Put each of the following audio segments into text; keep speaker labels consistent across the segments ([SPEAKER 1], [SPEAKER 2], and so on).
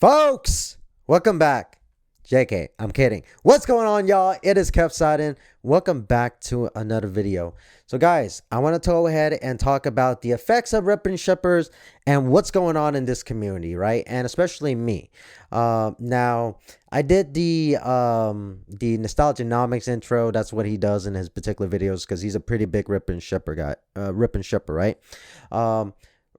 [SPEAKER 1] Folks, welcome back. JK, I'm kidding. What's going on, y'all? It is Kev Sidon. Welcome back to another video. So guys, I want to go ahead and talk about the effects of ripping shippers and what's going on in this community, right? And especially me. Now, I did the Nostalgianomics intro. That's what he does in his particular videos because he's a pretty big ripping shipper guy. Ripping shipper, right?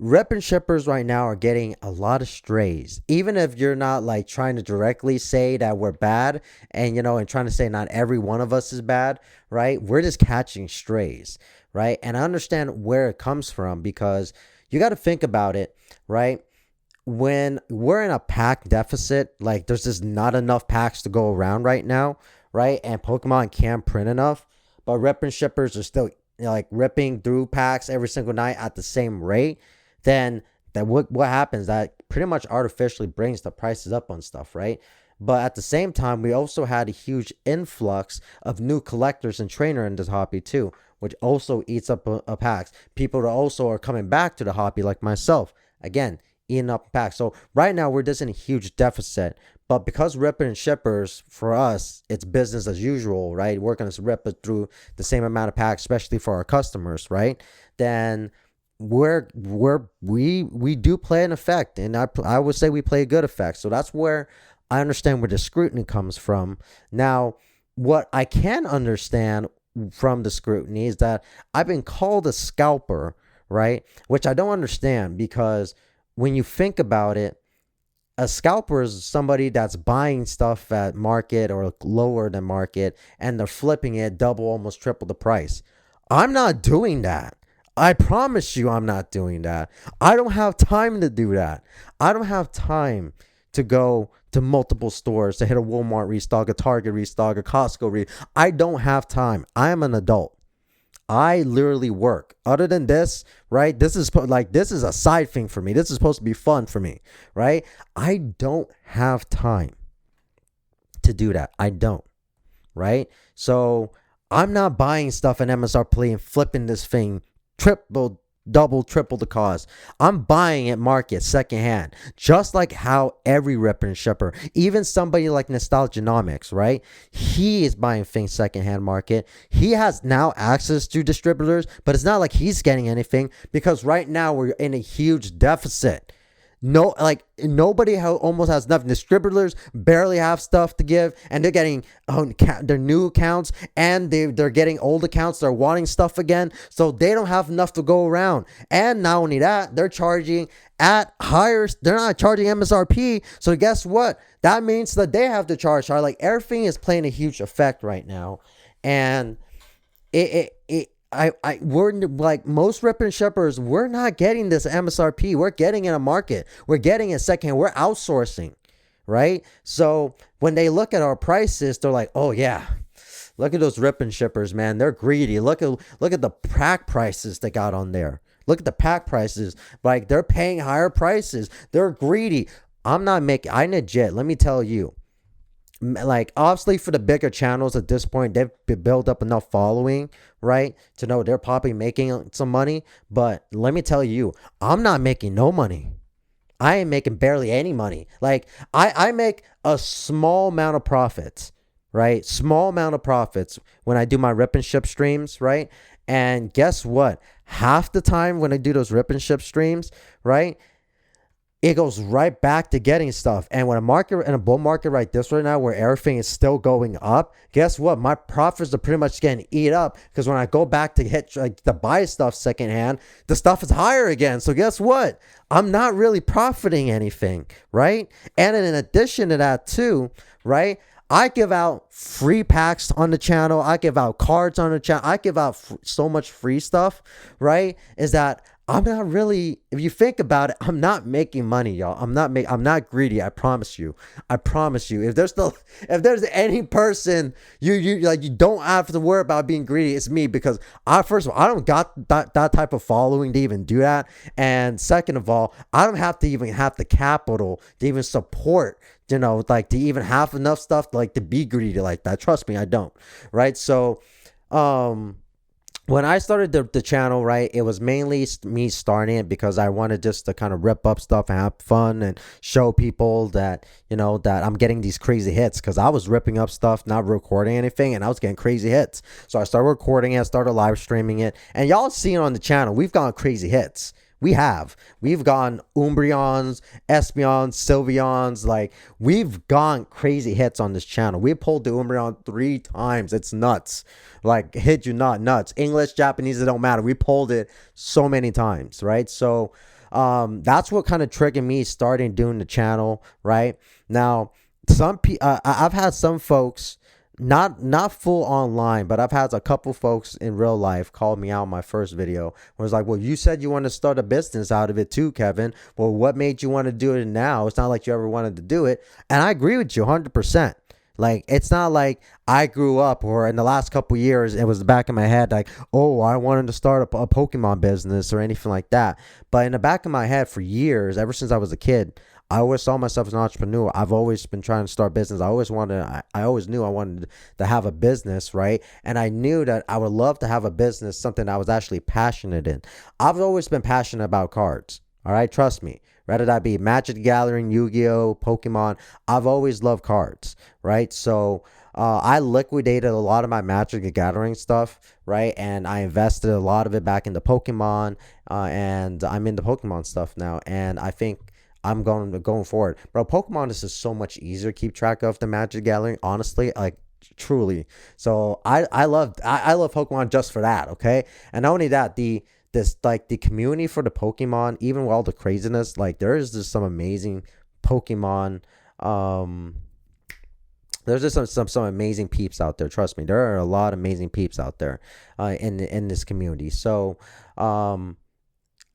[SPEAKER 1] Rep and shippers right now are getting a lot of strays. Even if you're not like trying to directly say that we're bad and trying to say not every one of us is bad, right? We're just catching strays, right? And I understand where it comes from because you got to think about it, right? When we're in a pack deficit, like there's just not enough packs to go around right now, right? And Pokemon can't print enough, but rep and shippers are still like ripping through packs every single night at the same rate. Then what happens? That pretty much artificially brings the prices up on stuff, right? But at the same time, we also had a huge influx of new collectors and trainer in this hobby too, which also eats up packs. People that also are coming back to the hobby, like myself, again, eating up packs. So right now we're just in a huge deficit. But because ripping and shippers, for us, it's business as usual, right? We're going to rip it through the same amount of packs, especially for our customers, right? Then we do play an effect, and I would say we play a good effect. So that's where I understand where the scrutiny comes from. Now, what I can understand from the scrutiny is that I've been called a scalper, right? Which I don't understand, because when you think about it, a scalper is somebody that's buying stuff at market or lower than market, and they're flipping it double, almost triple the price. I'm not doing that. I promise you I'm not doing that. I don't have time to do that. I don't have time to go to multiple stores to hit a Walmart restock, a Target restock, a Costco I don't have time. I am an adult. I literally work. Other than this, right? This is a side thing for me. This is supposed to be fun for me, right? I don't have time to do that. I don't, right? So I'm not buying stuff in MSRP and flipping this thing double, triple the cost. I'm buying at market secondhand, just like how every rep and shipper, even somebody like Nostalgianomics, right? He is buying things secondhand market. He has now access to distributors, but it's not like he's getting anything because right now we're in a huge deficit. No, like nobody almost has nothing. Distributors barely have stuff to give, and they're getting their new accounts, and they're getting old accounts. They're wanting stuff again, so they don't have enough to go around. And not only that, they're charging at higher. They're not charging MSRP. So guess what? That means that they have to charge higher. Like everything is playing a huge effect right now, and we're like most rip and shippers, we're not getting this MSRP. We're getting in a market. We're getting it second. We're outsourcing, right? So when they look at our prices, they're like, oh yeah, look at those rip and shippers, man. They're greedy. Look at the pack prices they got on there. Look at the pack prices. Like they're paying higher prices. They're greedy. I legit, let me tell you. Like obviously for the bigger channels at this point, they've built up enough following, right, to know they're probably making some money. But let me tell you, I'm not making no money. I ain't making barely any money. Like I make a small amount of profits, right? Small amount of profits when I do my rip and ship streams, right? And guess what? Half the time when I do those rip and ship streams, right, it goes right back to getting stuff. And when in a bull market like this right now, where everything is still going up, guess what? My profits are pretty much getting eat up because when I go back to buy stuff secondhand, the stuff is higher again. So guess what? I'm not really profiting anything, right? And in addition to that too, right, I give out free packs on the channel. I give out cards on the channel. I give out so much free stuff, right? Is that I'm not really, if you think about it, I'm not making money, y'all. I'm not greedy. I promise you. If there's any person you don't have to worry about being greedy, it's me, because first of all, I don't got that type of following to even do that. And second of all, I don't have to even have the capital to even support, to even have enough stuff to be greedy like that. Trust me, I don't. Right. So, when I started the channel, right, it was mainly me starting it because I wanted just to kind of rip up stuff and have fun and show people that, that I'm getting these crazy hits, because I was ripping up stuff, not recording anything, and I was getting crazy hits. So I started recording it, started live streaming it, and y'all see it on the channel. We've gone crazy hits. We've gone Umbreons, Espeons, Sylveons. Like, we've gone crazy hits on this channel. We pulled the Umbreon 3 times. It's nuts. Like, hit you not nuts. English, Japanese, it don't matter. We pulled it so many times, right? So that's what kind of triggered me starting doing the channel, right? Now, I've had some folks, not full online, but I've had a couple folks in real life call me out in my first video. Where it's like, well, you said you want to start a business out of it too, Kevin. Well, what made you want to do it now? It's not like you ever wanted to do it. And I agree with you 100%. Like, it's not like I grew up, or in the last couple years, it was the back of my head, like, oh, I wanted to start a Pokemon business or anything like that. But in the back of my head for years, ever since I was a kid, I always saw myself as an entrepreneur. I've always been trying to start business. I always knew I wanted to have a business, right? And I knew that I would love to have a business, something I was actually passionate in. I've always been passionate about cards. All right, trust me. Whether that be Magic the Gathering, Yu-Gi-Oh, Pokemon, I've always loved cards, right? So I liquidated a lot of my Magic the Gathering stuff, right? And I invested a lot of it back into Pokemon, and I'm into Pokemon stuff now. And I think I'm going forward. Bro, Pokemon is just so much easier to keep track of than Magic the Gathering, honestly, like, truly. So I love Pokemon just for that, okay? And not only that, the community for the Pokemon, even with all the craziness, like, there is just some amazing Pokemon. There's just some amazing peeps out there. Trust me, there are a lot of amazing peeps out there in this community. So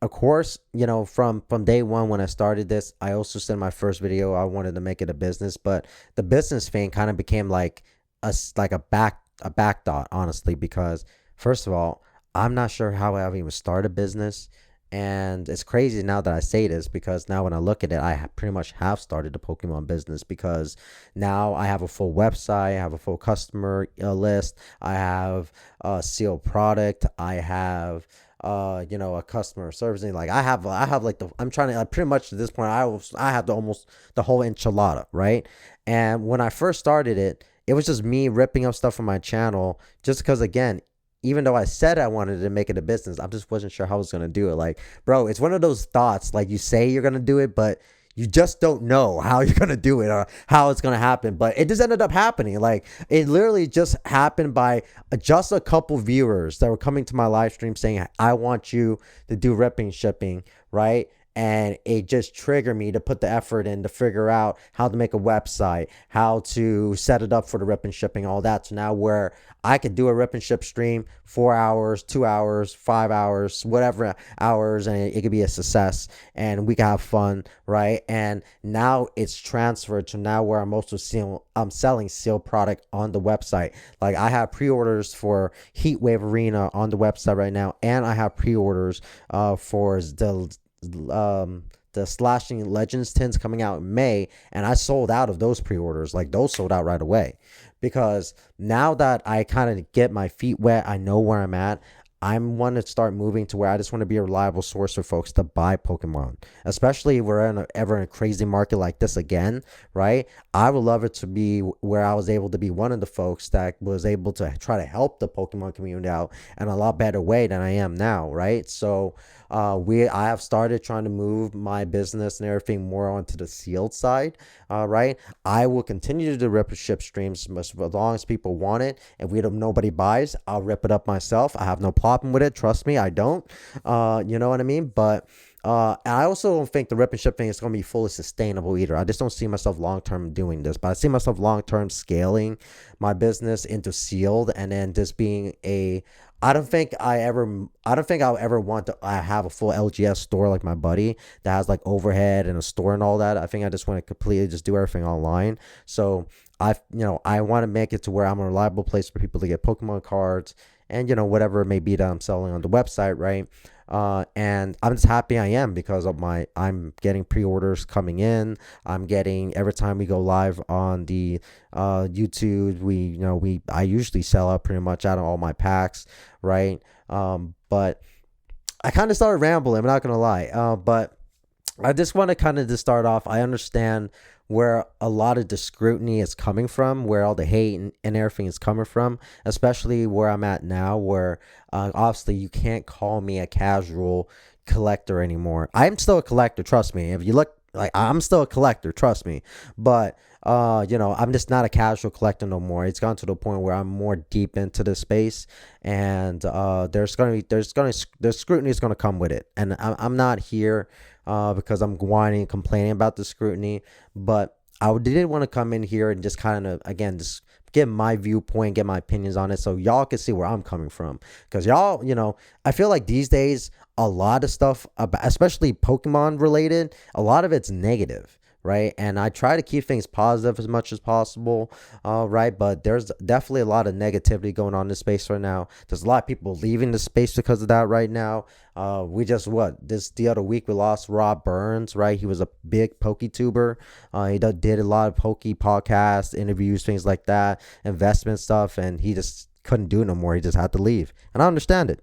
[SPEAKER 1] of course, from day one when I started this, I also said in my first video I wanted to make it a business, but the business thing kind of became like a back thought, honestly, because first of all, I'm not sure how I even start a business. And it's crazy now that I say this, because now when I look at it, I pretty much have started a Pokemon business, because now I have a full website, I have a full customer list, I have a sealed product, I have a customer servicing. Like, I have like I'm trying to, pretty much at this point, I have almost the whole enchilada, right? And when I first started it, it was just me ripping up stuff from my channel, just because, again, even though I said I wanted to make it a business, I just wasn't sure how I was going to do it. Like, bro, it's one of those thoughts, like, you say you're going to do it, but you just don't know how you're going to do it or how it's going to happen. But it just ended up happening. Like, it literally just happened by just a couple viewers that were coming to my live stream saying, I want you to do ripping shipping, right? And it just triggered me to put the effort in to figure out how to make a website, how to set it up for the rip and shipping, all that. So now where I could do a rip and ship stream, 4 hours, 2 hours, 5 hours, whatever hours, and it could be a success, and we can have fun, right? And now it's transferred to now where I'm selling sealed product on the website. Like, I have pre-orders for Heatwave Arena on the website right now, and I have pre-orders for the Slashing Legends tins coming out in May, and I sold out of those pre-orders. Like, those sold out right away, because now that I kind of get my feet wet, I know where I'm at. I want to start moving to where I just want to be a reliable source for folks to buy Pokemon, especially if we're ever in a crazy market like this again, right? I would love it to be where I was able to be one of the folks that was able to try to help the Pokemon community out in a lot better way than I am now, right? So I have started trying to move my business and everything more onto the sealed side, right? I will continue to do rip and ship streams as long as people want it. If nobody buys, I'll rip it up myself. I have no problem with it. Trust me, I don't. You know what I mean? But and I also don't think the rip and ship thing is going to be fully sustainable either. I just don't see myself long-term doing this, but I see myself long-term scaling my business into sealed, and then just being I don't think I'll ever want to have a full LGS store like my buddy that has like overhead and a store and all that. I think I just want to completely just do everything online. So I want to make it to where I'm a reliable place for people to get Pokemon cards and, whatever it may be that I'm selling on the website, right? And I'm just happy I am, because I'm getting pre-orders coming in. I'm getting, every time we go live on the YouTube, I usually sell out pretty much out of all my packs, right? But I kind of started rambling, I'm not gonna lie. But I just want to kind of just start off. I understand where a lot of the scrutiny is coming from, where all the hate and everything is coming from, especially where I'm at now, where obviously you can't call me a casual collector anymore. I'm still a collector, trust me. If you look, like, I'm still a collector, trust me. But I'm just not a casual collector no more. It's gone to the point where I'm more deep into the space, and there's scrutiny is gonna come with it. And I'm not here because I'm whining and complaining about the scrutiny, but I did want to come in here and just kind of, again, just get my viewpoint, get my opinions on it, so y'all can see where I'm coming from. Because y'all, I feel like these days a lot of stuff, especially Pokemon related, a lot of it's negative, right? And I try to keep things positive as much as possible, right? But there's definitely a lot of negativity going on in the space right now. There's a lot of people leaving the space because of that right now. The other week we lost Rob Burns, right? He was a big PokeTuber. He did a lot of Poke podcasts, interviews, things like that, investment stuff, and he just couldn't do it no more. He just had to leave, and I understand it.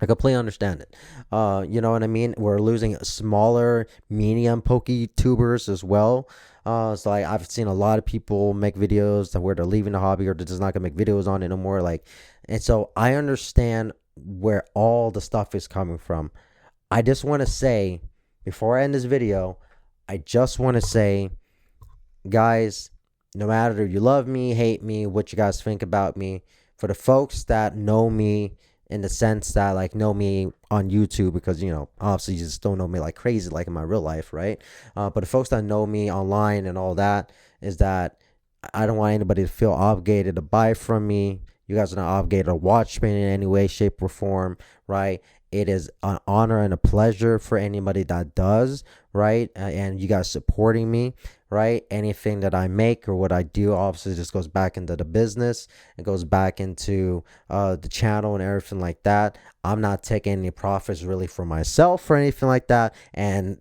[SPEAKER 1] I completely understand it. You know what I mean? We're losing smaller, medium PokeTubers as well. So I've seen a lot of people make videos where they're leaving the hobby or they're just not gonna make videos on it no more. And so I understand where all the stuff is coming from. I just want to say, before I end this video, I just want to say, guys, no matter if you love me, hate me, what you guys think about me, for the folks that know me in the sense that know me on YouTube, because obviously you just don't know me like crazy like in my real life, right? But the folks that know me online and all that, is that I don't want anybody to feel obligated to buy from me. You guys are not obligated to watch me in any way, shape, or form, right? It is an honor and a pleasure for anybody that does, right? And you guys supporting me, right? Anything that I make or what I do obviously just goes back into the business. It goes back into the channel and everything like that. I'm not taking any profits really for myself or anything like that. And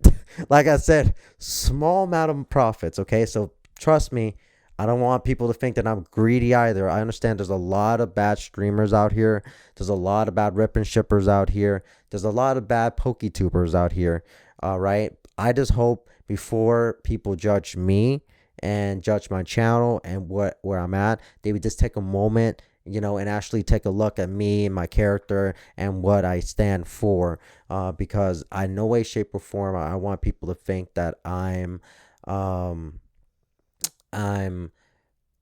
[SPEAKER 1] like I said, small amount of profits, okay? So trust me, I don't want people to think that I'm greedy either. I understand there's a lot of bad streamers out here. There's a lot of bad RipNShippers out here. There's a lot of bad PokeTubers out here. Right? I just hope before people judge me and judge my channel and where I'm at, they would just take a moment, and actually take a look at me and my character and what I stand for. Because I no way, shape, or form I want people to think that I'm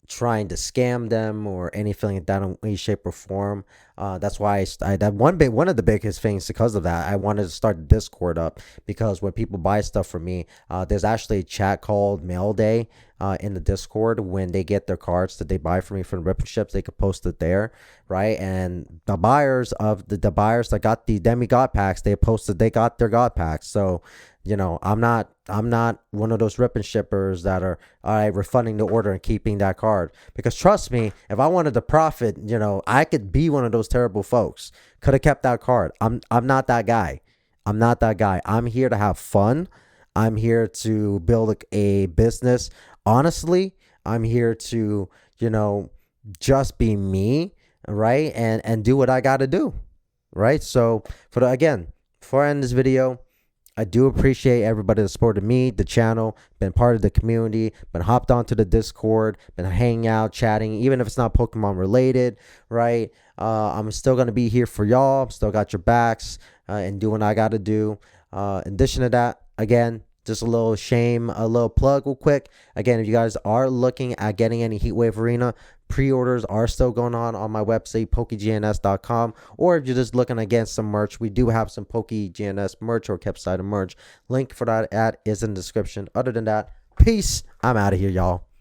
[SPEAKER 1] trying to scam them or anything like that in any shape or form. That's why one of the biggest things, because of that, I wanted to start the Discord up, because when people buy stuff from me, there's actually a chat called Mail Day in the Discord. When they get their cards that they buy from me from RipNShips, they could post it there, right? And the buyers that got the demigod packs, they got their god packs. So I'm not one of those RipNShippers that are, all right, refunding the order and keeping that card. Because trust me, if I wanted to profit, I could be one of those terrible folks. Could have kept that card. I'm not that guy. I'm not that guy. I'm here to have fun. I'm here to build a business. Honestly, I'm here to, just be me, right? And do what I got to do, right? So before I end this video, I do appreciate everybody that supported me, the channel, been part of the community, been hopped onto the Discord, been hanging out, chatting, even if it's not Pokemon related, right? I'm still going to be here for y'all. I'm still got your backs and doing what I got to do. In addition to that, again, just a little plug real quick. Again, if you guys are looking at getting any Heatwave Arena, pre-orders are still going on my website, PokeGNS.com. Or if you're just looking against some merch, we do have some PokeGNS merch or Capside merch. Link for that ad is in the description. Other than that, peace. I'm out of here, y'all.